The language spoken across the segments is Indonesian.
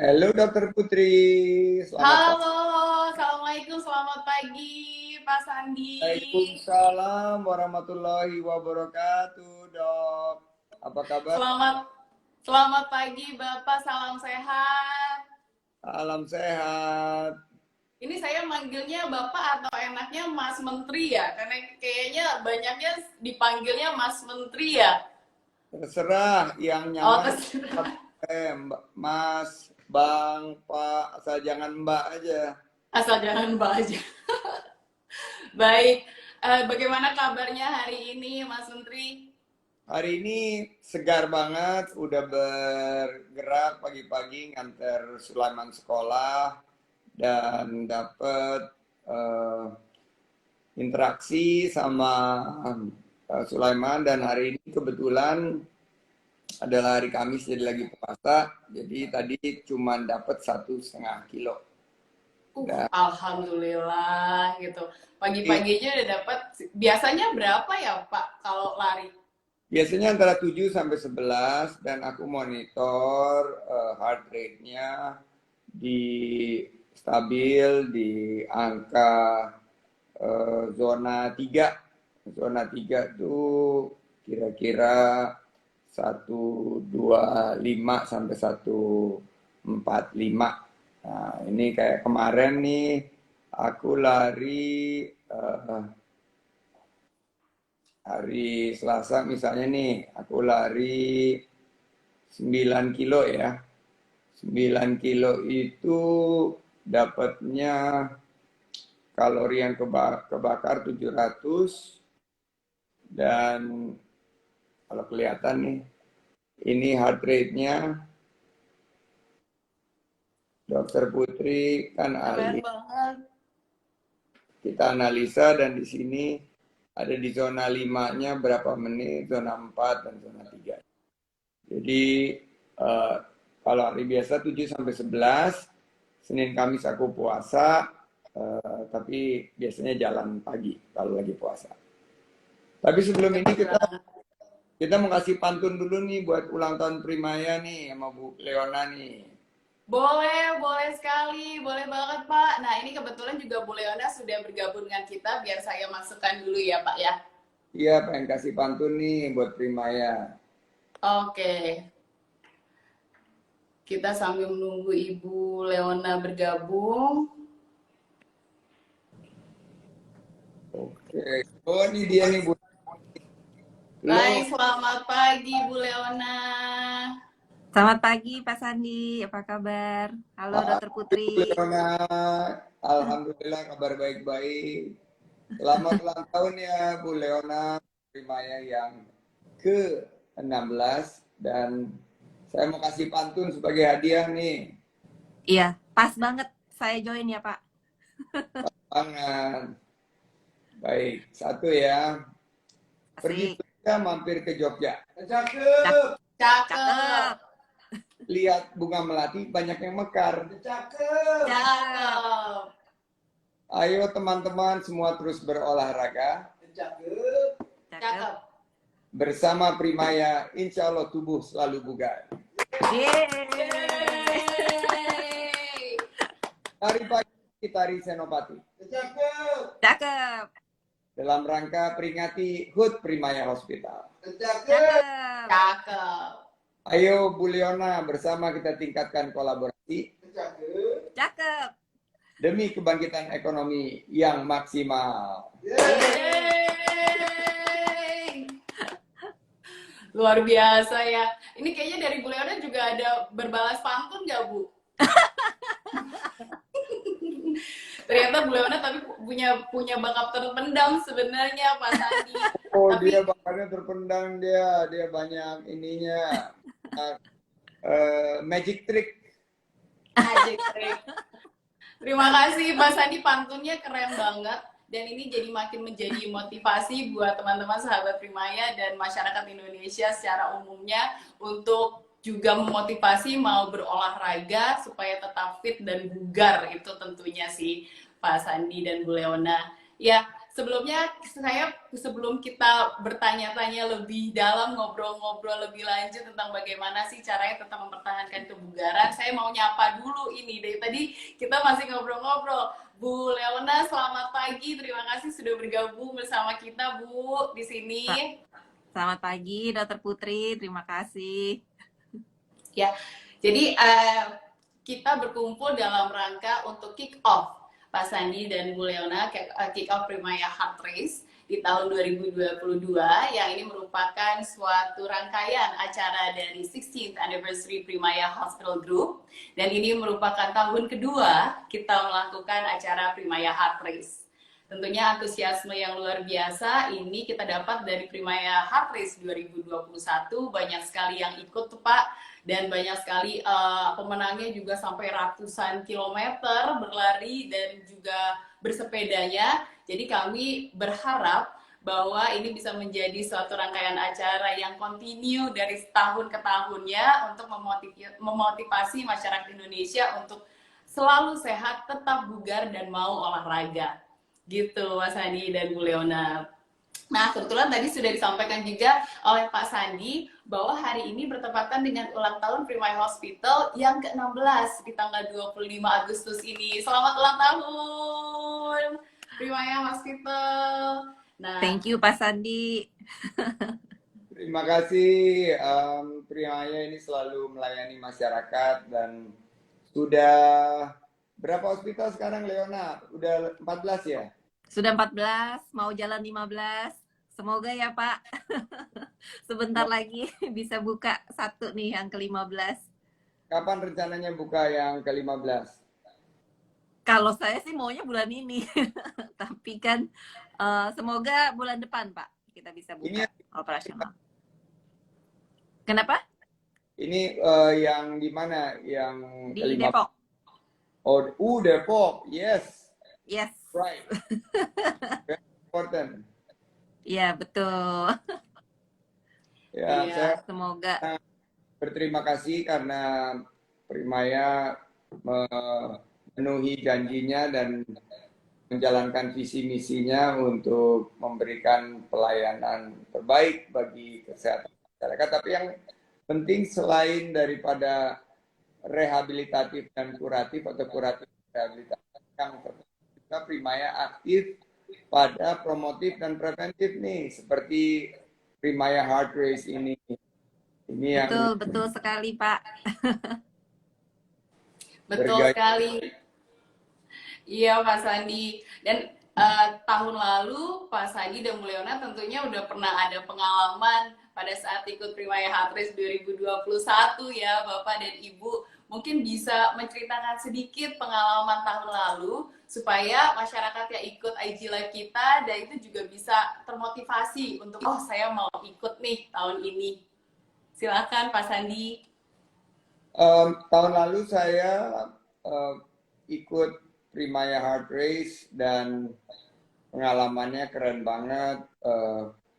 Halo Dokter Putri, selamat pagi. Halo, Assalamualaikum, selamat pagi, Pak Sandi. Waalaikumsalam warahmatullahi wabarakatuh, Dok. Apa kabar? Selamat, selamat pagi, Bapak. Salam sehat. Alam sehat. Ini saya manggilnya Bapak atau enaknya Mas Menteri ya? Karena kayaknya banyaknya dipanggilnya Mas Menteri ya. Terserah yang Oh, nyaman. terserah. Mas, Bang, Pak, asal jangan Mbak aja. Asal jangan Mbak aja. Baik, bagaimana kabarnya hari ini, Mas Menteri? Hari ini segar banget, udah bergerak pagi-pagi nganter Sulaiman sekolah dan dapet eh, interaksi sama Sulaiman, dan hari ini kebetulan adalah hari Kamis jadi lagi puasa, jadi tadi cuma dapat 1,5 kilo. Dan Alhamdulillah gitu. Pagi-paginya udah dapat. Biasanya berapa ya Pak kalau lari? biasanya antara 7 sampai 11, dan aku monitor heart rate-nya di stabil di angka zona 3. Zona 3 tuh kira-kira 125 sampai 145. Nah, ini kayak kemarin nih aku lari hari Selasa misalnya nih, aku lari 9 kilo ya. 9 kilo itu dapatnya kalori yang kebakar 700, dan kalau kelihatan nih, ini heart rate-nya Dokter Putri kan Keren ahli. banget. Kita analisa, dan di sini ada di zona 5-nya berapa menit, zona 4 dan zona 3. Jadi kalau hari biasa 7 sampai 11, Senin Kamis aku puasa, tapi biasanya jalan pagi kalau lagi puasa. Tapi sebelum ini Keren kita banget. kita mau kasih pantun dulu nih buat ulang tahun Primaya nih sama Bu Leona nih. Boleh, boleh sekali, boleh banget Pak. Nah ini kebetulan juga Bu Leona sudah bergabung dengan kita, biar saya masukkan dulu ya Pak ya. Iya, pengen kasih pantun nih buat Primaya. Oke, kita sambil menunggu Ibu Leona bergabung. Oke. Oh, ini dia nih Bu. Halo, Baik, selamat pagi Bu Leona. Selamat pagi Pak Sandi, apa kabar? Halo Dokter pagi Putri. Bu Leona. Alhamdulillah kabar baik-baik. Selamat ulang tahun ya Bu Leona, Primaya yang ke-16, dan saya mau kasih pantun sebagai hadiah nih. Iya, pas banget saya join ya Pak. Tangan. Baik, satu ya. Pergi Asik. kerja mampir ke Jogja. Cak Cakep. Cakep, cakep. Lihat bunga melati banyak yang mekar. Cakep. Cakep. cakep, Ayo teman-teman semua terus berolahraga. Cakep. Cakep. cakep. Bersama Primaya, insya Allah tubuh selalu bugar. Yeay. Yeay. Tari pagi, tari Senopati. Cakep. Cakep. Dalam rangka peringati HUT Primaya Hospital. Cakep. Cakep. Ayo Bu Leona, bersama kita tingkatkan kolaborasi Cakep. demi kebangkitan ekonomi yang maksimal. Yeay. Luar biasa ya. Ini kayaknya dari Bu Leona juga ada berbalas pantun nggak Bu? Ternyata Bu Leona tapi punya bakat terpendam sebenarnya Pak Sandi. Oh, Tapi dia bakalnya terpendam, dia banyak ininya. Magic trick. aja trik. Terima kasih Pak Sandi, pantunnya keren banget. Dan ini jadi makin menjadi motivasi buat teman-teman sahabat Primaya dan masyarakat Indonesia secara umumnya untuk juga memotivasi mau berolahraga supaya tetap fit dan bugar, itu tentunya sih Pak Sandi dan Bu Leona. Ya, sebelum kita bertanya-tanya lebih dalam, ngobrol-ngobrol lebih lanjut tentang bagaimana sih caranya tetap mempertahankan kebugaran, saya mau nyapa dulu ini. Dari tadi kita masih ngobrol-ngobrol. Bu Leona, selamat pagi. Terima kasih sudah bergabung bersama kita, Bu, di sini. Selamat pagi, Dokter Putri. Terima kasih. Ya, jadi kita berkumpul dalam rangka untuk kick off Pak Sandi dan Bu Leona, kick off Primaya Heart Race di tahun 2022 yang ini merupakan suatu rangkaian acara dari 16th Anniversary Primaya Hospital Group, dan ini merupakan tahun kedua kita melakukan acara Primaya Heart Race. Tentunya antusiasme yang luar biasa ini kita dapat dari Primaya Heart Race 2021, banyak sekali yang ikut tuh Pak, dan banyak sekali pemenangnya juga sampai ratusan kilometer berlari dan juga bersepedanya. Jadi kami berharap bahwa ini bisa menjadi suatu rangkaian acara yang kontinu dari tahun ke tahunnya untuk memotivasi masyarakat Indonesia untuk selalu sehat, tetap bugar, dan mau olahraga. Gitu Mas Sandi dan Bu Leona. Nah, kebetulan tadi sudah disampaikan juga oleh Pak Sandi bahwa hari ini bertepatan dengan ulang tahun Primaya Hospital yang ke-16 di tanggal 25 Agustus ini. Selamat ulang tahun Primaya Hospital. Nah, Thank you Pak Sandi. Terima kasih. Primaya ini selalu melayani masyarakat dan sudah berapa hospital sekarang, Leona? Udah 14 ya? Sudah 14, mau jalan 15. Semoga ya Pak. Sebentar lagi bisa buka satu nih yang ke-15. Kapan rencananya buka yang ke-15? Kalau saya sih maunya bulan ini. Tapi kan semoga bulan depan Pak kita bisa buka operasional. Kenapa? Ini yang di mana? Yang Di ke-15? Depok. Oh, Depok. Yes. Yes. Right. Very important. Iya, betul. Ya, Iya, saya semoga berterima kasih karena Primaya memenuhi janjinya dan menjalankan visi misinya untuk memberikan pelayanan terbaik bagi kesehatan masyarakat. Tapi yang penting selain daripada rehabilitatif dan kuratif atau kuratif rehabilitatif, yang juga Primaya aktif pada promotif dan preventif nih, seperti Primaya Heart Race ini. Ini betul sekali Pak. betul sekali. Iya Pak Sandi. Dan tahun lalu Pak Sandi dan Bu Leona tentunya udah pernah ada pengalaman pada saat ikut Primaya Heart Race 2021 ya Bapak dan Ibu. Mungkin bisa menceritakan sedikit pengalaman tahun lalu supaya masyarakat yang ikut IG Live kita dan itu juga bisa termotivasi untuk saya mau ikut nih tahun ini. Silakan Pak Sandi. Tahun lalu saya ikut Primaya Heart Race dan pengalamannya keren banget,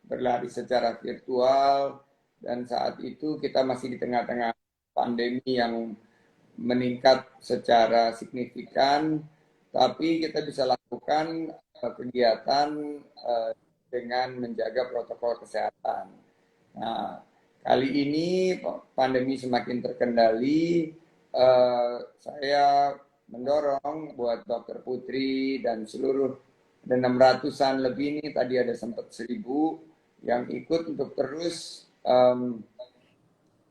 berlari secara virtual, dan saat itu kita masih di tengah-tengah pandemi yang meningkat secara signifikan, tapi kita bisa lakukan kegiatan dengan menjaga protokol kesehatan. Nah, kali ini pandemi semakin terkendali, saya mendorong buat Dokter Putri dan seluruh 600-an lebih nih, tadi ada sempat 1.000 yang ikut untuk terus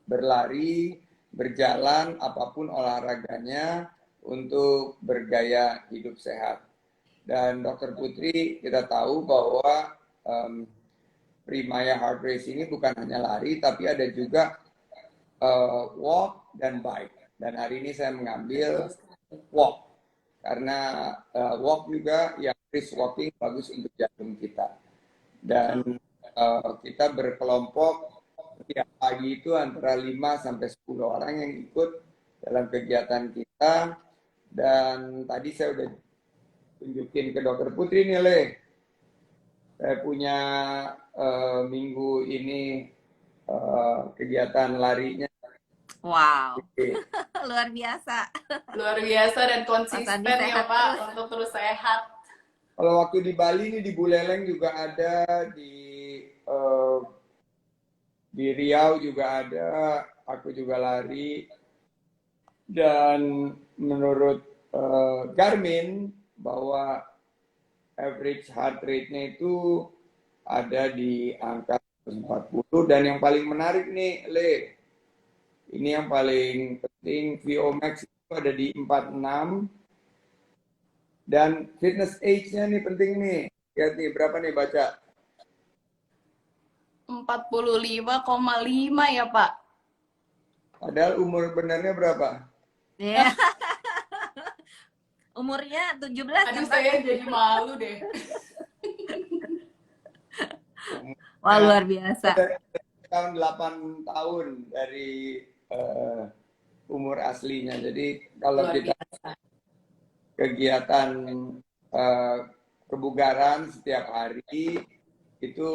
berlari, berjalan, apapun olahraganya untuk bergaya hidup sehat. Dan Dokter Putri, kita tahu bahwa Primaya Heart Race ini bukan hanya lari, tapi ada juga walk dan bike. Dan hari ini saya mengambil walk, karena walk juga yang brisk walking bagus untuk jantung kita. Dan kita berkelompok setiap pagi itu antara 5 sampai 10 orang yang ikut dalam kegiatan kita. Dan tadi saya udah tunjukin ke Dokter Putri nih, Le. Saya punya minggu ini kegiatan larinya. Wow. Luar biasa. Luar biasa dan konsisten ya Pak untuk terus sehat. Kalau waktu di Bali nih di Buleleng juga ada, eh, di Riau juga ada, aku juga lari. Dan menurut Garmin bahwa average heart rate-nya itu ada di angka 140. Dan yang paling menarik nih, ini yang paling penting, VO max itu ada di 46. Dan fitness age-nya nih penting nih. Lihat nih, berapa nih baca? 45,5 ya, Pak. Padahal umur benarnya berapa? Ya. Umurnya 17 Aduh, kan, Pak? saya jadi malu deh. Wah, luar biasa. Tahun 8 tahun dari umur aslinya. Jadi kalau Luar kita biasa. kegiatan kebugaran setiap hari, itu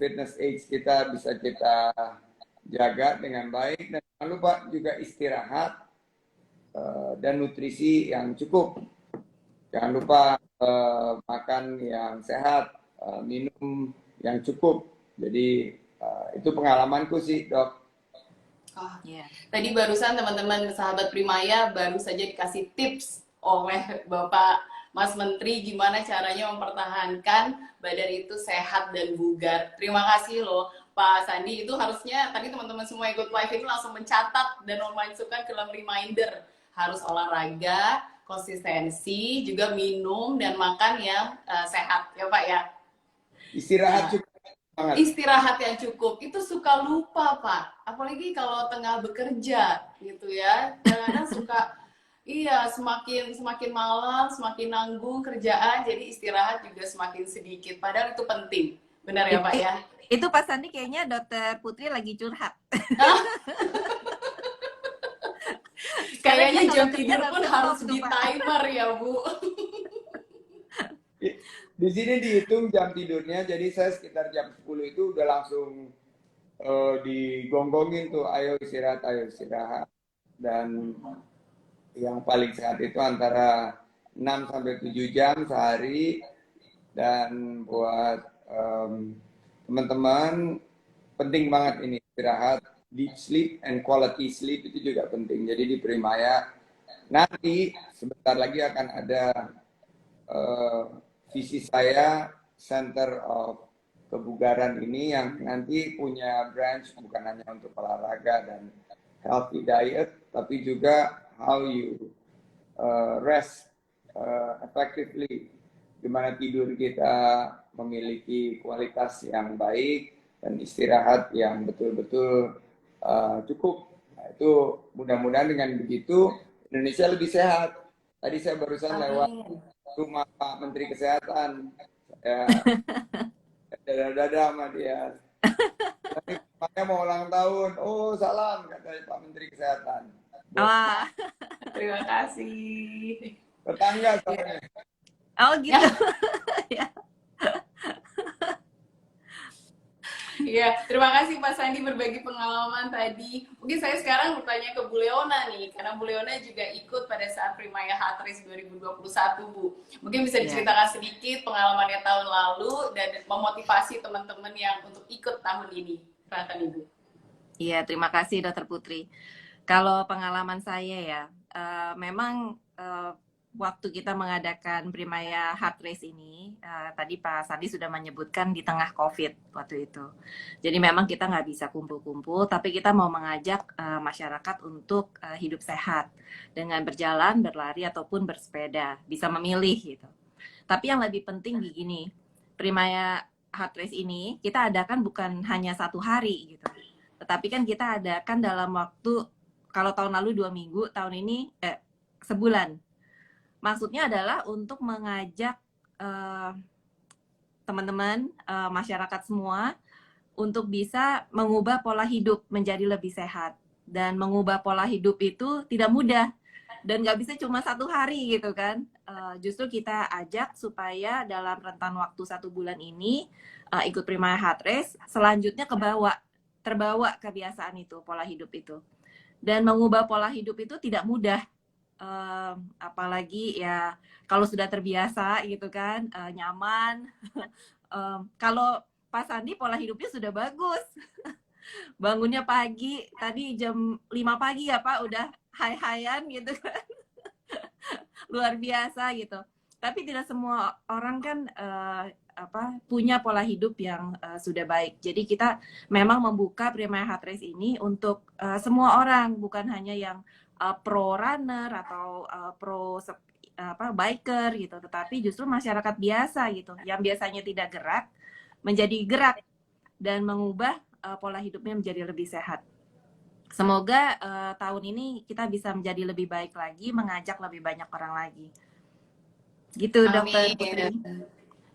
fitness age kita bisa kita jaga dengan baik. Dan jangan lupa juga istirahat dan nutrisi yang cukup. Jangan lupa makan yang sehat, minum yang cukup. Jadi itu pengalamanku sih, Dok. Oh, Iya. tadi barusan teman-teman sahabat Primaya baru saja dikasih tips oleh Bapak Mas Menteri gimana caranya mempertahankan badan itu sehat dan bugar. Terima kasih loh Pak Sandi. Itu harusnya tadi teman-teman semua ikut live ini langsung mencatat dan memasukkan ke dalam reminder. Harus olahraga, konsistensi, juga minum dan makan yang sehat ya Pak ya. Istirahat Nah, cukup banget. istirahat yang cukup itu suka lupa Pak, apalagi kalau tengah bekerja gitu ya, kadang-kadang suka semakin malam semakin nanggung kerjaan, jadi istirahat juga semakin sedikit, padahal itu penting, benar ya Pak ya. Itu Pak Sandi kayaknya Dokter Putri lagi curhat. Kayaknya jam kalau kerja tidur nggak pun bisa harus stop tuh, di Pak. timer ya Bu. Di sini dihitung jam tidurnya, jadi saya sekitar jam 10 itu udah langsung digonggongin tuh, ayo istirahat, ayo istirahat. Dan yang paling sehat itu antara 6-7 jam sehari. Dan buat teman-teman, penting banget ini istirahat, deep sleep and quality sleep itu juga penting. Jadi di Primaya nanti sebentar lagi akan ada visi saya Center of Kebugaran ini yang nanti punya branch bukan hanya untuk olahraga dan healthy diet, tapi juga how you rest effectively, gimana tidur kita memiliki kualitas yang baik dan istirahat yang betul-betul cukup. Nah, itu mudah-mudahan dengan begitu Indonesia lebih sehat. Tadi saya barusan lewat rumah Pak Menteri Kesehatan, saya dada-dada sama dia. Saya mau ulang tahun, oh salam kata Pak Menteri Kesehatan. Wah. Terima kasih. Tetangga soalnya. Oh gitu. Iya, terima kasih Pak Sandi berbagi pengalaman tadi. Mungkin saya sekarang bertanya ke Bu Leona nih, karena Bu Leona juga ikut pada saat Primaya Heart Race 2021, Bu. Mungkin bisa diceritakan sedikit pengalamannya tahun lalu dan memotivasi teman-teman yang untuk ikut tahun ini. Silakan Ibu. Iya, terima kasih Dokter Putri. Kalau pengalaman saya ya, memang waktu kita mengadakan Primaya Heart Race ini, tadi Pak Sandi sudah menyebutkan di tengah COVID waktu itu. Jadi memang kita nggak bisa kumpul-kumpul, tapi kita mau mengajak masyarakat untuk hidup sehat dengan berjalan, berlari ataupun bersepeda, bisa memilih gitu. Tapi yang lebih penting begini, Primaya Heart Race ini kita adakan bukan hanya 1 hari gitu, tetapi kan kita adakan dalam waktu, kalau tahun lalu 2 minggu, tahun ini sebulan. Maksudnya adalah untuk mengajak teman-teman, masyarakat semua untuk bisa mengubah pola hidup menjadi lebih sehat. Dan mengubah pola hidup itu tidak mudah dan nggak bisa cuma 1 hari gitu kan. Justru kita ajak supaya dalam rentan waktu 1 bulan ini ikut Primaya Heart Race, selanjutnya terbawa kebiasaan itu, pola hidup itu. Dan mengubah pola hidup itu tidak mudah. apalagi ya kalau sudah terbiasa gitu kan, nyaman. Kalau Pak Sandi pola hidupnya sudah bagus. Bangunnya pagi, tadi jam 5 pagi ya Pak, udah hai-haian gitu kan. Luar biasa gitu. Tapi tidak semua orang kan punya pola hidup yang sudah baik. Jadi kita memang membuka Primaya Heart Race ini untuk semua orang, bukan hanya yang pro runner atau pro biker gitu, tetapi justru masyarakat biasa gitu, yang biasanya tidak gerak menjadi gerak dan mengubah pola hidupnya menjadi lebih sehat. Semoga tahun ini kita bisa menjadi lebih baik lagi, mengajak lebih banyak orang lagi. Gitu, Dokter Putri.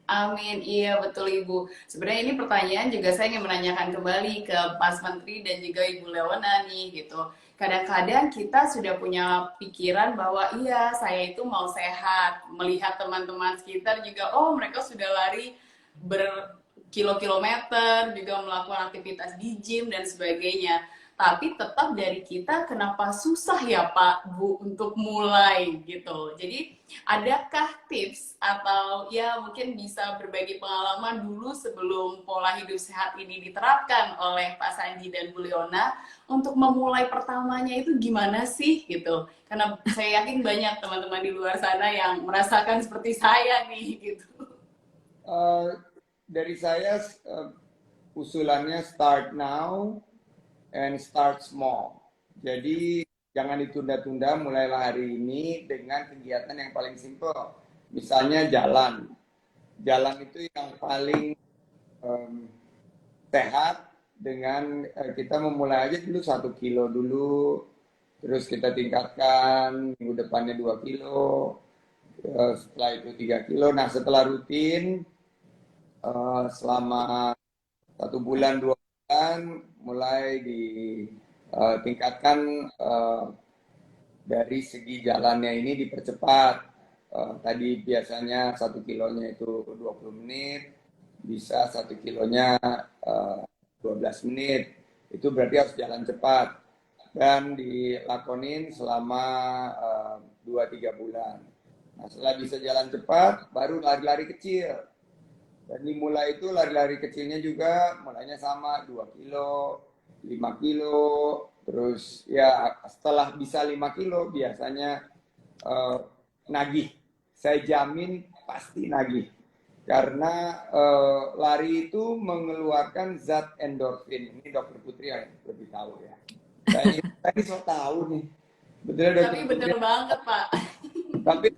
Amin, iya betul Ibu. Sebenarnya ini pertanyaan juga saya ingin menanyakan kembali ke Mas Menteri dan juga Ibu Leona nih gitu. Kadang-kadang kita sudah punya pikiran bahwa iya saya itu mau sehat, melihat teman-teman sekitar juga, oh mereka sudah lari berkilo-kilometer, juga melakukan aktivitas di gym dan sebagainya. Tapi tetap dari kita kenapa susah ya Pak Bu untuk mulai gitu. Jadi adakah tips atau ya mungkin bisa berbagi pengalaman dulu sebelum pola hidup sehat ini diterapkan oleh Pak Sandi dan Bu Leona untuk memulai pertamanya itu gimana sih gitu. Karena saya yakin banyak teman-teman di luar sana yang merasakan seperti saya nih gitu. Dari saya usulannya start now and start small. Jadi jangan ditunda-tunda, mulailah hari ini dengan kegiatan yang paling simple. Misalnya jalan. Jalan itu yang paling sehat dengan kita memulai aja dulu 1 kilo dulu, terus kita tingkatkan minggu depannya 2 kilo, setelah itu 3 kilo. Nah setelah rutin selama 1 bulan 2 bulan mulai ditingkatkan dari segi jalannya ini dipercepat. Tadi biasanya 1 kilonya itu 20 menit, bisa 1 kilonya 12 menit. Itu berarti harus jalan cepat dan dilakonin selama 2-3 bulan. Nah setelah bisa jalan cepat baru lari-lari kecil. Dan dimulai itu lari-lari kecilnya juga mulainya sama 2 kilo, 5 kilo, terus ya setelah bisa 5 kilo biasanya nagih. Saya jamin pasti nagih. Karena lari itu mengeluarkan zat endorfin. Ini Dokter Putri yang lebih tahu ya. Saya so tahu nih. Betul, Tapi bener banget Pak. Tapi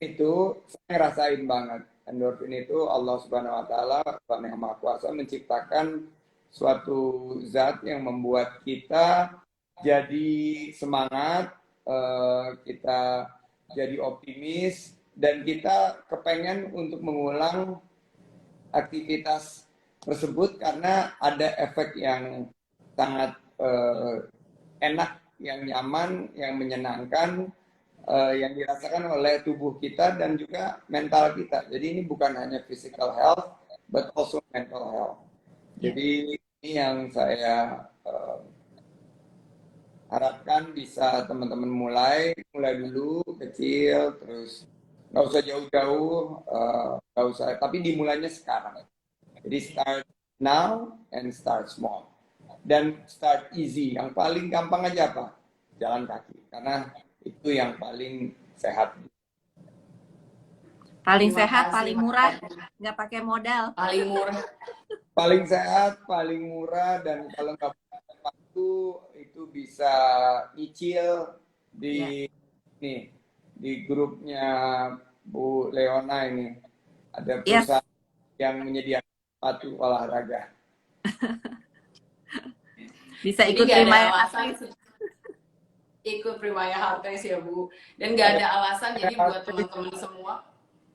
itu saya ngerasain banget. Endorfin itu Allah Subhanahu wa taala, Tuhan yang Maha Kuasa menciptakan suatu zat yang membuat kita jadi semangat, kita jadi optimis dan kita kepengen untuk mengulang aktivitas tersebut karena ada efek yang sangat enak, yang nyaman, yang menyenangkan, yang dirasakan oleh tubuh kita dan juga mental kita. Jadi ini bukan hanya physical health, but also mental health. Jadi ini yang saya harapkan bisa teman-teman mulai dulu kecil, terus nggak usah jauh-jauh, nggak usah, tapi dimulainya sekarang. Jadi start now and start small. Dan start easy. Yang paling gampang aja apa? Jalan kaki. Karena itu yang paling sehat. Paling sehat, paling murah, nggak pakai modal. Paling murah. Paling sehat, paling murah, dan kalau nggak punya sepatu itu bisa nyicil di nih di grupnya Bu Leona ini ada perusahaan yang menyediakan sepatu olahraga. Bisa ikut Primaya ikut Primaya Heart Race ya Bu, dan nggak ada alasan jadi buat teman-teman semua.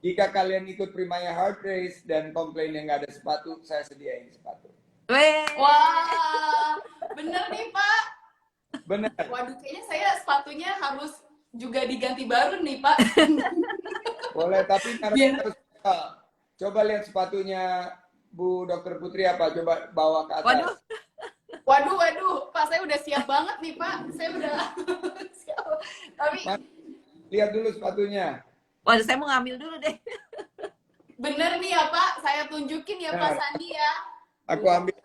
Jika kalian ikut Primaya Heart Race dan komplain yang nggak ada sepatu, saya sediain sepatu. Wah, bener nih Pak. Bener. Waduh, kayaknya saya sepatunya harus juga diganti baru nih Pak. Boleh, tapi harus coba lihat sepatunya Bu Dokter Putri apa, coba bawa ke atas. Waduh, Pak saya udah siap banget nih Pak. Saya udah siap. Tapi lihat dulu sepatunya. Waduh, saya mau ngambil dulu deh. Bener nih ya Pak, saya tunjukin ya Pak Nah, Sandi ya. aku ambil.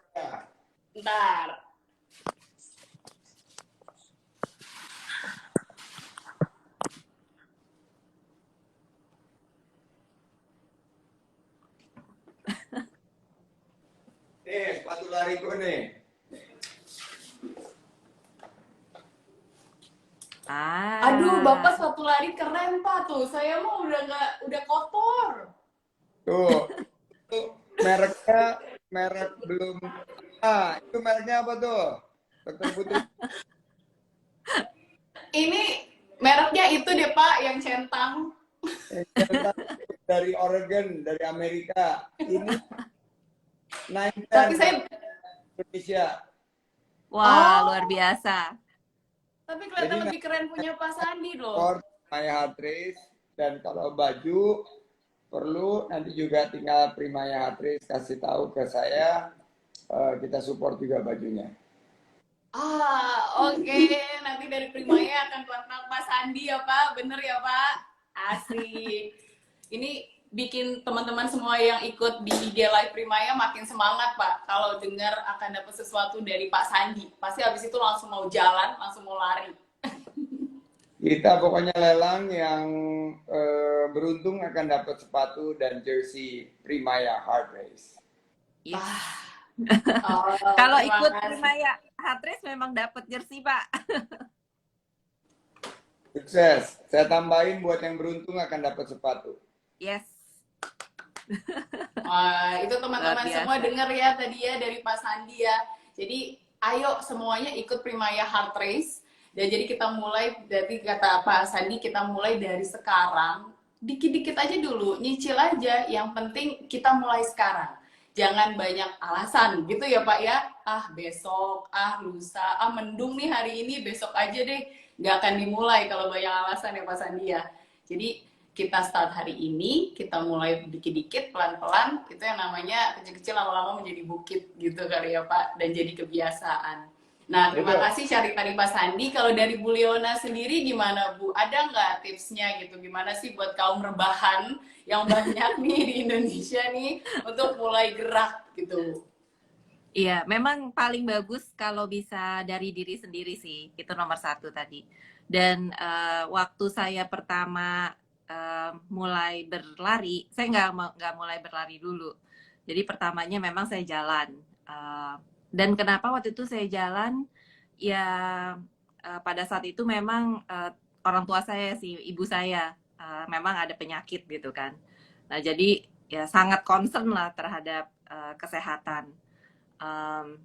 Ntar. Nih, sepatu lariku nih. Aduh, Bapak Ah, sepatu lari keren Pak tuh. Saya mah udah kotor. Tuh, itu mereknya merek belum. Itu mereknya apa tuh? Dokter Putri. Ini mereknya itu deh Pak, yang centang. Dari Oregon, dari Amerika. Ini Tapi 910 saya, dari Indonesia. wah, oh, luar biasa. tapi Jadi kelihatan lebih keren punya Pak Sandi loh. sport, Primaya Heart Race, dan kalau baju perlu nanti juga tinggal Primaya Heart Race kasih tahu ke saya, kita support juga bajunya. Oke. Nanti dari Primaya akan kontak Pak Sandi ya Pak. Bener ya Pak? Asik. Ini bikin teman-teman semua yang ikut di IG Live Primaya makin semangat Pak. Kalau dengar akan dapat sesuatu dari Pak Sandi, pasti habis itu langsung mau jalan, langsung mau lari. Kita pokoknya lelang yang beruntung akan dapat sepatu dan jersey Primaya Heart Race. Yes. Oh, Kalau terima ikut kasih. Primaya Heart Race memang dapat jersey, Pak. Sukses. Saya tambahin buat yang beruntung akan dapat sepatu. Yes. Itu teman-teman Luar biasa. semua dengar ya tadi ya dari Pak Sandi ya. Jadi ayo semuanya ikut Primaya Heart Race. Dan jadi kita mulai, dari kata Pak Sandi, kita mulai dari sekarang. Dikit-dikit aja dulu, nyicil aja. Yang penting kita mulai sekarang. Jangan banyak alasan gitu ya Pak ya. Besok, lusa, mendung nih hari ini, besok aja deh. Nggak akan dimulai kalau banyak alasan ya Pak Sandi ya. Jadi kita start hari ini, kita mulai dikit-dikit, pelan-pelan, itu yang namanya kecil-kecil lama-lama menjadi bukit gitu kali ya Pak, dan jadi kebiasaan. Nah, terima Betul. kasih Syarif tadi Pak Sandi. Kalau dari Bu Leona sendiri gimana Bu? Ada nggak tipsnya gitu? Gimana sih buat kaum rebahan yang banyak nih di Indonesia nih untuk mulai gerak gitu? Iya, memang paling bagus kalau bisa dari diri sendiri sih. Itu nomor satu tadi. Dan waktu saya pertama mulai berlari, saya nggak mulai berlari dulu. Jadi pertamanya memang saya jalan. Dan kenapa waktu itu saya jalan? Ya pada saat itu memang orang tua saya sih, ibu saya memang ada penyakit gitu kan. Nah jadi ya sangat concern lah terhadap kesehatan.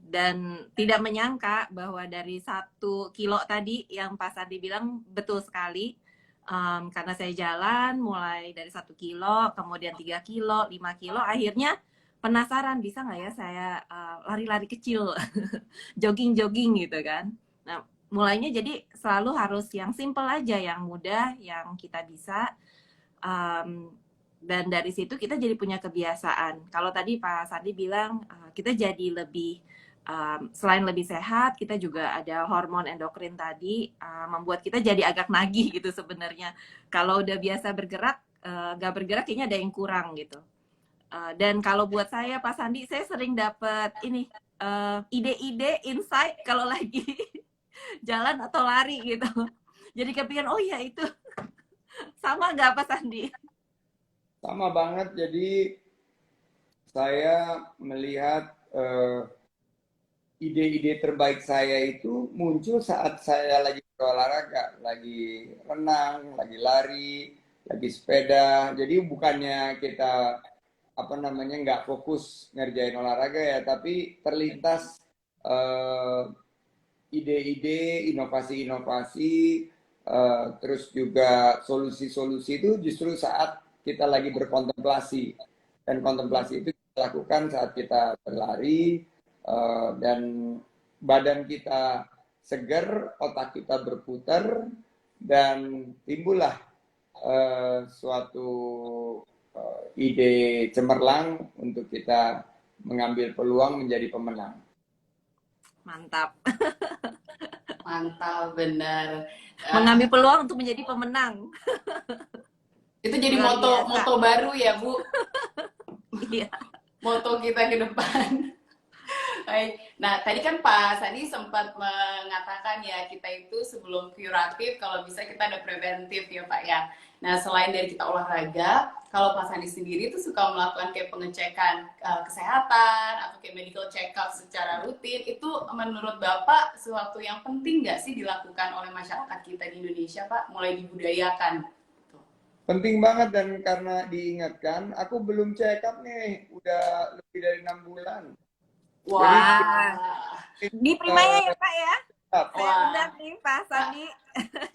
Dan tidak menyangka bahwa dari 1 kilo tadi yang Pak Sandi bilang betul sekali. Karena saya jalan mulai dari 1 kilo, kemudian 3 kilo, 5 kilo, akhirnya penasaran bisa nggak ya saya lari-lari kecil, jogging-jogging gitu kan. Nah, mulainya jadi selalu harus yang simple aja, yang mudah, yang kita bisa. Dan dari situ kita jadi punya kebiasaan. Kalau tadi Pak Sandi bilang kita jadi lebih selain lebih sehat, kita juga ada hormon endokrin tadi membuat kita jadi agak nagih gitu sebenarnya. Kalau udah biasa bergerak, gak bergerak kayaknya ada yang kurang gitu. Dan kalau buat saya Pak Sandi, saya sering dapat ini ide-ide, insight kalau lagi jalan atau lari gitu. Jadi kepikiran, oh ya itu sama nggak Pak Sandi? Sama banget. Jadi saya melihat ide-ide terbaik saya itu muncul saat saya lagi berolahraga, lagi renang, lagi lari, lagi sepeda. Jadi bukannya kita nggak fokus ngerjain olahraga ya, tapi terlintas ide-ide, inovasi-inovasi, terus juga solusi-solusi itu justru saat kita lagi berkontemplasi. Dan kontemplasi itu kita lakukan saat kita berlari, dan badan kita segar, otak kita berputar, dan timbullah suatu ide cemerlang untuk kita mengambil peluang menjadi pemenang. Mantap. Mantap, benar. Mengambil peluang untuk menjadi pemenang. Itu jadi Luar biasa. moto baru ya, Bu. Iya. Moto kita ke depan. Baik. Nah, tadi kan Pak Sandi sempat mengatakan ya, kita itu sebelum kuratif, kalau bisa kita ada preventif ya Pak ya. Nah, selain dari kita olahraga, kalau Pak Sandi sendiri itu suka melakukan kayak pengecekan kesehatan atau kayak medical check up secara rutin, itu menurut Bapak sesuatu yang penting nggak sih dilakukan oleh masyarakat kita di Indonesia, Pak? Mulai dibudayakan. Penting banget, dan karena diingatkan, aku belum check up nih, udah lebih dari 6 bulan. Wah, di Primaya ya Pak ya? Saya Wah. undang nih Pak Sandi.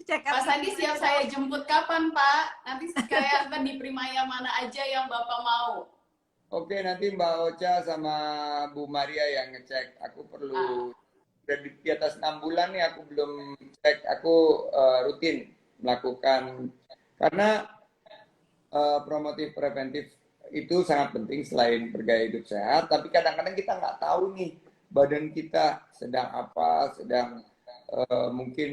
Check up Pak Sandi siap saya jemput kapan Pak? Nanti kayak di Primaya mana aja yang Bapak mau. Oke, nanti Mbak Ocha sama Bu Maria yang ngecek. Aku perlu, udah di atas 6 bulan nih aku belum cek. Aku rutin melakukan, karena promotif preventif itu sangat penting selain bergaya hidup sehat, tapi kadang-kadang kita nggak tahu nih badan kita sedang apa, sedang mungkin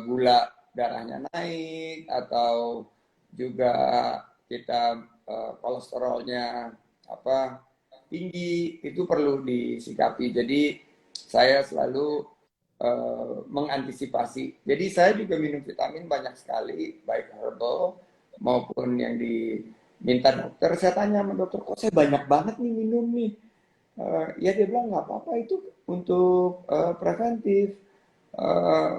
gula darahnya naik, atau juga kita kolesterolnya apa tinggi, itu perlu disikapi. Jadi saya selalu mengantisipasi. Jadi saya juga minum vitamin banyak sekali, baik herbal maupun yang diminta dokter. Saya tanya sama dokter, kok saya banyak banget nih minum nih. Ya dia bilang nggak apa-apa, itu untuk preventif,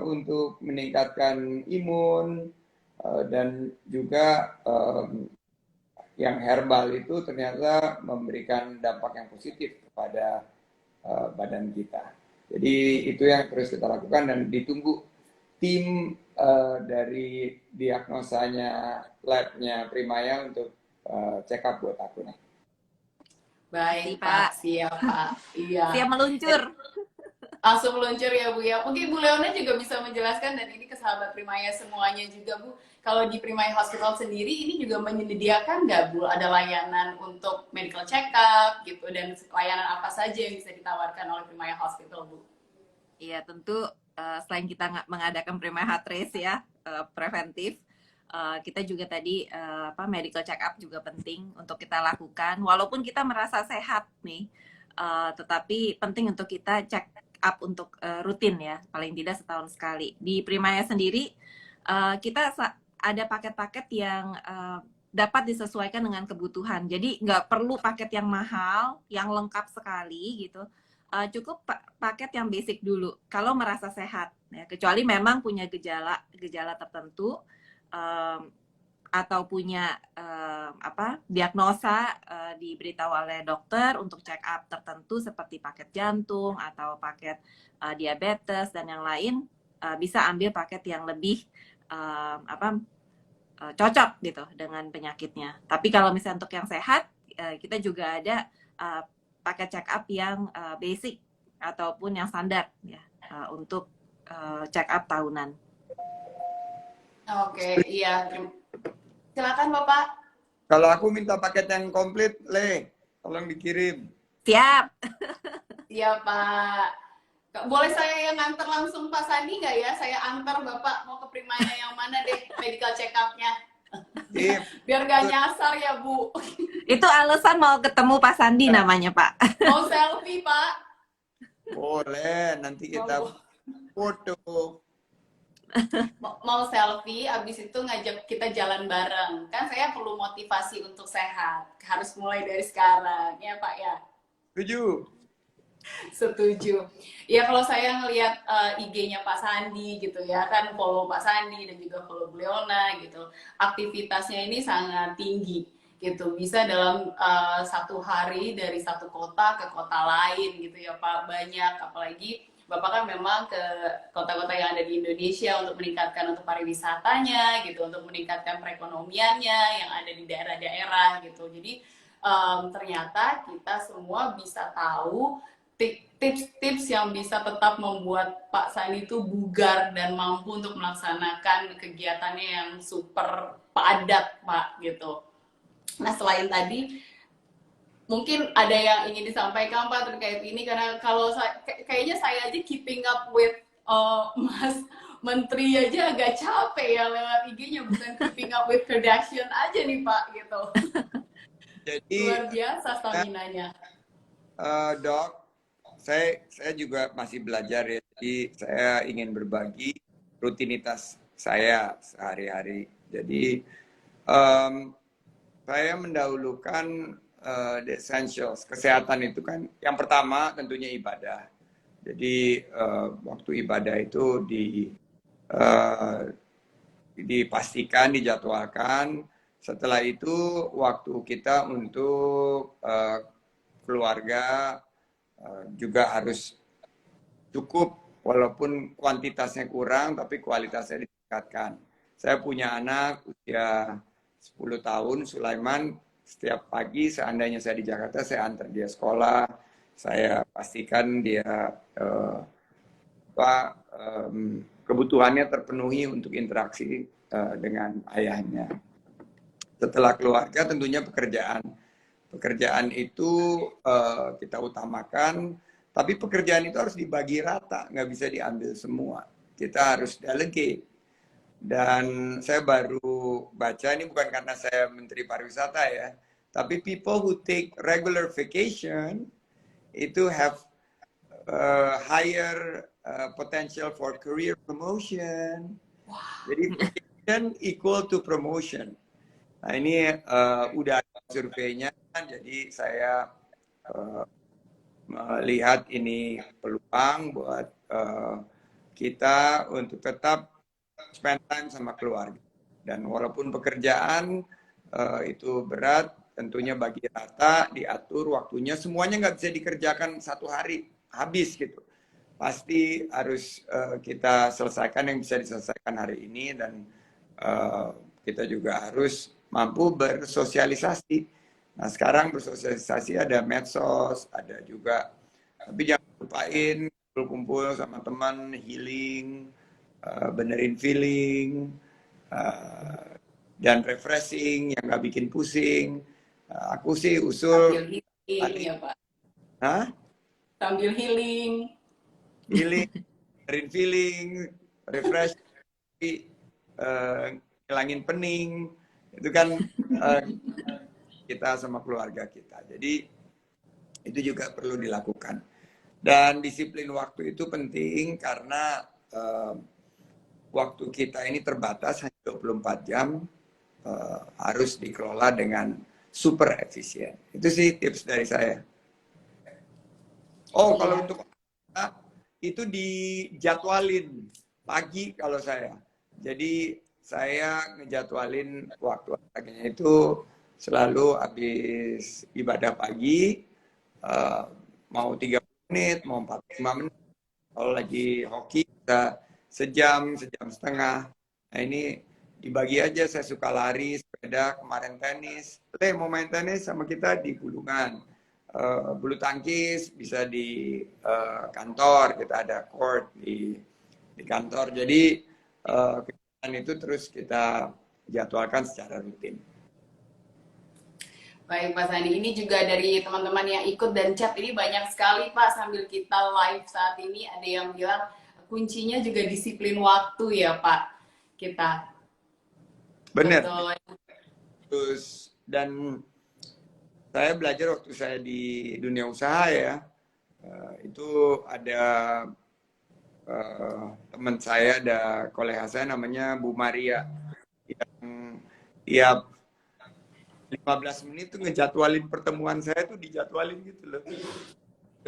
untuk meningkatkan imun, dan juga yang herbal itu ternyata memberikan dampak yang positif kepada badan kita. Jadi itu yang terus kita lakukan, dan ditunggu tim dari diagnosanya labnya Primaya untuk check up buat aku nih. Baik Pak, siap Pak. Iya. Siap meluncur. Langsung meluncur ya Bu ya. Mungkin Bu Leona juga bisa menjelaskan, dan ini ke sahabat Primaya semuanya juga Bu. Kalau di Primaya Hospital sendiri ini juga menyediakan nggak Bu ada layanan untuk medical check up gitu, dan layanan apa saja yang bisa ditawarkan oleh Primaya Hospital Bu? Iya, tentu selain kita mengadakan Primaya Heart Race ya, preventif, kita juga tadi medical check up juga penting untuk kita lakukan. Walaupun kita merasa sehat nih, tetapi penting untuk kita check up untuk rutin ya, paling tidak setahun sekali. Di Primaya sendiri kita ada paket-paket yang dapat disesuaikan dengan kebutuhan. Jadi nggak perlu paket yang mahal, yang lengkap sekali gitu. Cukup paket yang basic dulu kalau merasa sehat ya, kecuali memang punya gejala tertentu atau punya diagnosa diberitahu oleh dokter untuk check up tertentu seperti paket jantung atau paket diabetes dan yang lain, bisa ambil paket yang lebih cocok gitu dengan penyakitnya. Tapi kalau misalnya untuk yang sehat, kita juga ada paket check up yang basic ataupun yang standar ya, untuk check up tahunan. Oke, iya. Silakan Bapak. Kalau aku minta paket yang komplit, Le, tolong dikirim. Siap. Iya Pak. Boleh saya yang nganter langsung Pak Sandi nggak ya? Saya antar Bapak mau ke Primaya yang mana deh medical check up-nya. Biar nggak nyasar ya Bu. Itu alasan mau ketemu Pak Sandi namanya Pak. Mau selfie Pak? Boleh, nanti kita foto. Mau selfie, abis itu ngajak kita jalan bareng. Kan saya perlu motivasi untuk sehat. Harus mulai dari sekarang, ya Pak ya? Setuju. Setuju. Ya kalau saya ngelihat IG-nya Pak Sandi gitu ya, kan follow Pak Sandi dan juga follow Bu Leona gitu. Aktivitasnya ini sangat tinggi gitu. Bisa dalam satu hari dari satu kota ke kota lain gitu ya Pak. Banyak, apalagi Bapak kan memang ke kota-kota yang ada di Indonesia untuk meningkatkan untuk pariwisatanya gitu, untuk meningkatkan perekonomiannya yang ada di daerah-daerah gitu. Jadi ternyata kita semua bisa tahu tips-tips yang bisa tetap membuat Pak Sandi itu bugar dan mampu untuk melaksanakan kegiatannya yang super padat Pak gitu. Nah selain tadi mungkin ada yang ingin disampaikan Pak terkait ini, karena kalau kayaknya saya aja keeping up with Mas Menteri aja agak capek ya lewat IG-nya, bukan keeping up with Kardashian aja nih Pak gitu. Jadi Luar biasa stamina-nya. Dok, saya juga masih belajar ya. Jadi saya ingin berbagi rutinitas saya sehari-hari. Jadi saya mendahulukan the essentials. Kesehatan itu kan yang pertama tentunya ibadah. Jadi waktu ibadah itu dipastikan, dijadwalkan. Setelah itu waktu kita untuk keluarga juga harus cukup, walaupun kuantitasnya kurang tapi kualitasnya ditingkatkan. Saya punya anak usia 10 tahun, Sulaiman. Setiap pagi seandainya saya di Jakarta, saya antar dia sekolah, saya pastikan dia kebutuhannya terpenuhi untuk interaksi dengan ayahnya. Setelah keluarga tentunya pekerjaan. Pekerjaan itu kita utamakan, tapi pekerjaan itu harus dibagi rata, nggak bisa diambil semua. Kita harus delegate. Dan saya baru baca, ini bukan karena saya Menteri Pariwisata ya, tapi people who take regular vacation itu have higher potential for career promotion. Jadi vacation equal to promotion. Nah ini udah ada surveinya, jadi saya melihat ini peluang buat kita untuk tetap spend time sama keluarga. Dan walaupun pekerjaan itu berat, tentunya bagi rata, diatur waktunya, semuanya nggak bisa dikerjakan satu hari, habis gitu. Pasti harus kita selesaikan yang bisa diselesaikan hari ini, dan kita juga harus mampu bersosialisasi. Nah sekarang bersosialisasi ada medsos, ada juga, tapi jangan lupain kumpul sama teman, healing, benerin feeling, dan refreshing yang nggak bikin pusing. Aku sih usul Sambil healing ya Pak. Hah? Sambil healing, benerin feeling, refresh, hilangin pening, itu kan kita sama keluarga kita. Jadi itu juga perlu dilakukan. Dan disiplin waktu itu penting karena waktu kita ini terbatas, hanya 24 jam, harus dikelola dengan super efisien. Itu sih tips dari saya. Oh, kalau untuk itu dijadwalin pagi kalau saya. Jadi saya ngejadwalin waktu olahraganya itu selalu habis ibadah pagi, mau 30 menit, mau 45 menit. Kalau lagi hoki bisa sejam, sejam setengah. Nah ini dibagi aja, saya suka lari, sepeda, kemarin tenis. Mau main tenis sama kita di Bulungan. Bulu tangkis bisa di kantor, kita ada court di kantor. Jadi kegiatan itu terus kita jadwalkan secara rutin. Baik Pak Sandi, ini juga dari teman-teman yang ikut dan chat ini banyak sekali Pak, sambil kita live saat ini ada yang bilang kuncinya juga disiplin waktu ya Pak, kita. Benar. Betul. Terus, dan saya belajar waktu saya di dunia usaha ya, itu ada teman saya, ada kolega saya namanya Bu Maria, yang tiap 15 menit tuh ngejadwalin pertemuan saya tuh, dijadwalin gitu loh.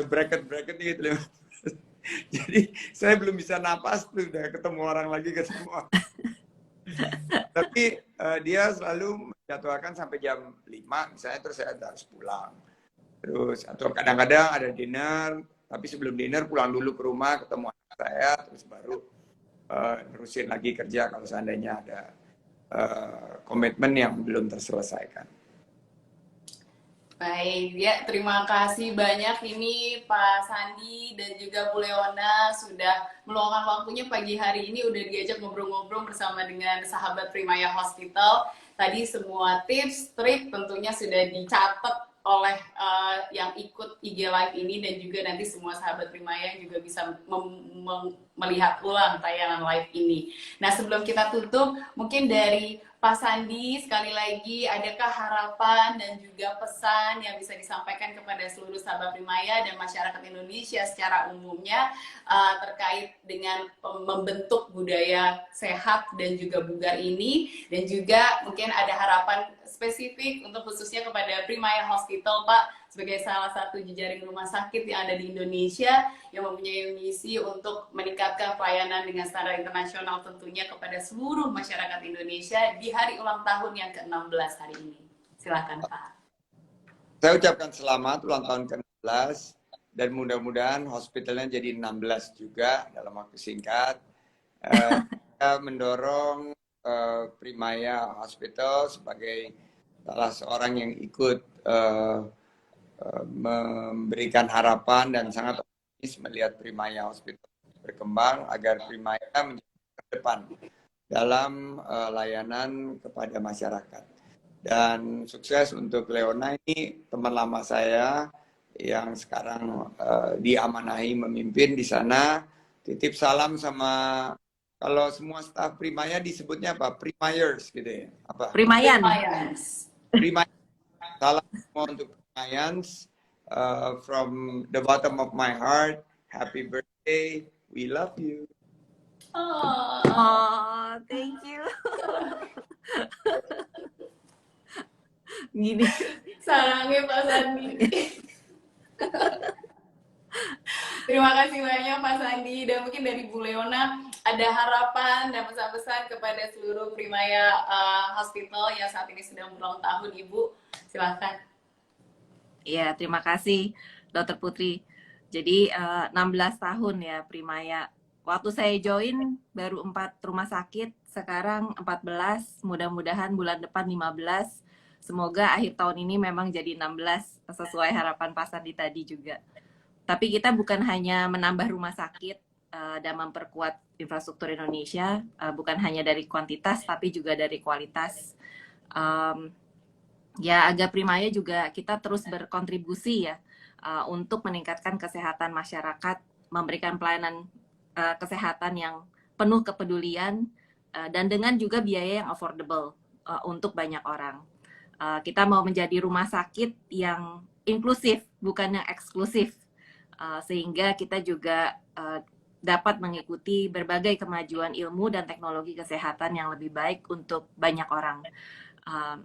Bracket gitu loh. Jadi saya belum bisa napas tuh, udah ketemu orang lagi, ketemu orang. Tapi dia selalu menjadwalkan sampai jam 5 misalnya, terus saya harus pulang. Terus atau kadang-kadang ada dinner, tapi sebelum dinner pulang dulu ke rumah, ketemu anak saya, terus baru nerusin lagi kerja kalau seandainya ada komitmen yang belum terselesaikan. Baik, ya terima kasih banyak ini Pak Sandi dan juga Bu Leona sudah meluangkan waktunya pagi hari ini, udah diajak ngobrol-ngobrol bersama dengan sahabat Primaya Hospital. Tadi semua tips, trik tentunya sudah dicatat oleh yang ikut IG Live ini dan juga nanti semua sahabat Primaya yang juga bisa melihat ulang tayangan live ini. Nah, sebelum kita tutup, mungkin dari Pak Sandi, sekali lagi, adakah harapan dan juga pesan yang bisa disampaikan kepada seluruh sahabat Primaya dan masyarakat Indonesia secara umumnya terkait dengan membentuk budaya sehat dan juga bugar ini, dan juga mungkin ada harapan spesifik untuk khususnya kepada Primaya Hospital, Pak, sebagai salah satu jejaring rumah sakit yang ada di Indonesia yang mempunyai misi untuk meningkatkan pelayanan dengan standar internasional tentunya kepada seluruh masyarakat Indonesia di hari ulang tahun yang ke-16 hari ini. Silakan, Pak. Saya ucapkan selamat ulang tahun ke-16 dan mudah-mudahan hospitalnya jadi 16 juga dalam waktu singkat. Saya mendorong Primaya Hospital sebagai salah seorang yang ikut memberikan harapan dan sangat optimis melihat Primaya Hospital berkembang agar Primaya menjadi terdepan dalam layanan kepada masyarakat. Dan sukses untuk Leona, ini teman lama saya yang sekarang diamanahi memimpin di sana. Titip salam sama, kalau semua staf Primaya disebutnya apa? Primayers gitu ya? Apa? Primayan. Primayans. Salam semua untuk Primayans. From the bottom of my heart, happy birthday. We love you. Oh, thank you. Gini. Sarangnya Pak Sandi. Terima kasih banyak Pak Sandi, dan mungkin dari Bu Leona ada harapan dan pesan-pesan kepada seluruh Primaya Hospital yang saat ini sedang berulang tahun, Ibu. Silakan. Ya, terima kasih Dr. Putri. Jadi 16 tahun ya Primaya. Waktu saya join baru 4 rumah sakit, sekarang 14, mudah-mudahan bulan depan 15. Semoga akhir tahun ini memang jadi 16 sesuai harapan Pak Sandi tadi juga. Tapi kita bukan hanya menambah rumah sakit dan memperkuat infrastruktur Indonesia, bukan hanya dari kuantitas tapi juga dari kualitas. Ya, agar Primaya juga kita terus berkontribusi ya untuk meningkatkan kesehatan masyarakat, memberikan pelayanan kesehatan yang penuh kepedulian dan dengan juga biaya yang affordable untuk banyak orang. Kita mau menjadi rumah sakit yang inklusif, bukan yang eksklusif, sehingga kita juga dapat mengikuti berbagai kemajuan ilmu dan teknologi kesehatan yang lebih baik untuk banyak orang.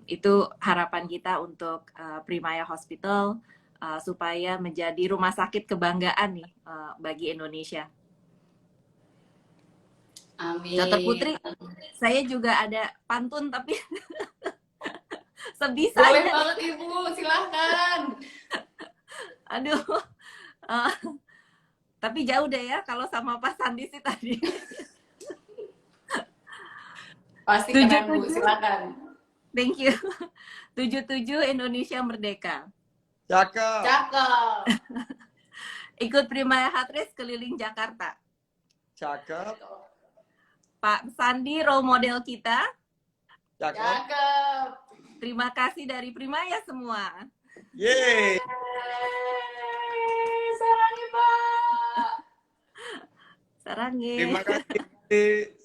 Itu harapan kita untuk Primaya Hospital supaya menjadi rumah sakit kebanggaan nih bagi Indonesia. Amin. Dr. Putri, saya juga ada pantun tapi sebisanya. Boleh banget Ibu, silahkan. Aduh, tapi jauh deh ya kalau sama Pak Sandi sih tadi. Pasti keren Bu, silakan. Thank you. 77 Indonesia Merdeka. Cakep. Cakep. Ikut Primaya Heart Race keliling Jakarta. Cakep. Pak Sandi role model kita. Cakep. Cakep. Terima kasih dari Primaya semua. Yeay. Sarangi Pak. Sarangi. Terima kasih.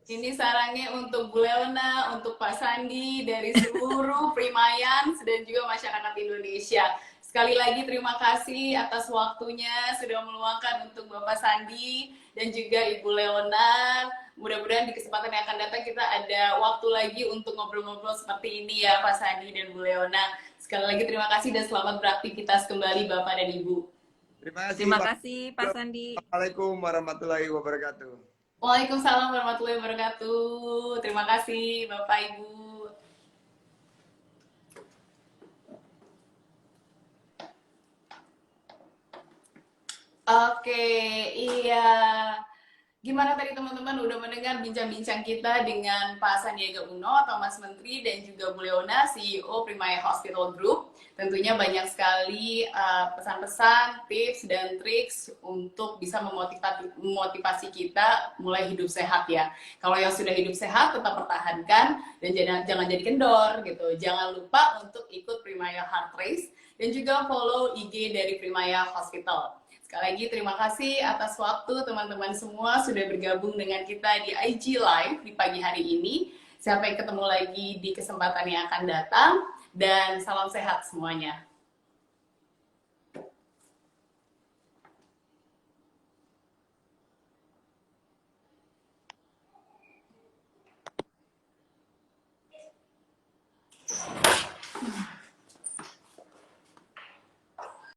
Ini sarangnya untuk Bu Leona, untuk Pak Sandi, dari seluruh Primayans dan juga masyarakat Indonesia. Sekali lagi terima kasih atas waktunya sudah meluangkan untuk Bapak Sandi dan juga Ibu Leona. Mudah-mudahan di kesempatan yang akan datang kita ada waktu lagi untuk ngobrol-ngobrol seperti ini ya Pak Sandi dan Bu Leona. Sekali lagi terima kasih dan selamat beraktivitas kembali Bapak dan Ibu. Terima kasih Pak Sandi. Assalamualaikum warahmatullahi wabarakatuh. Waalaikumsalam warahmatullahi wabarakatuh. Terima kasih Bapak Ibu. Oke, iya. Gimana tadi teman-teman udah mendengar bincang-bincang kita dengan Pak Sandiaga Uno atau Mas Menteri dan juga Bu Leona, CEO Primaya Hospital Group. Tentunya banyak sekali pesan-pesan, tips, dan triks untuk bisa memotivasi kita mulai hidup sehat ya. Kalau yang sudah hidup sehat tetap pertahankan dan jangan jadi kendor gitu. Jangan lupa untuk ikut Primaya Heart Race dan juga follow IG dari Primaya Hospital. Sekali lagi terima kasih atas waktu teman-teman semua sudah bergabung dengan kita di IG Live di pagi hari ini. Sampai ketemu lagi di kesempatan yang akan datang dan salam sehat semuanya.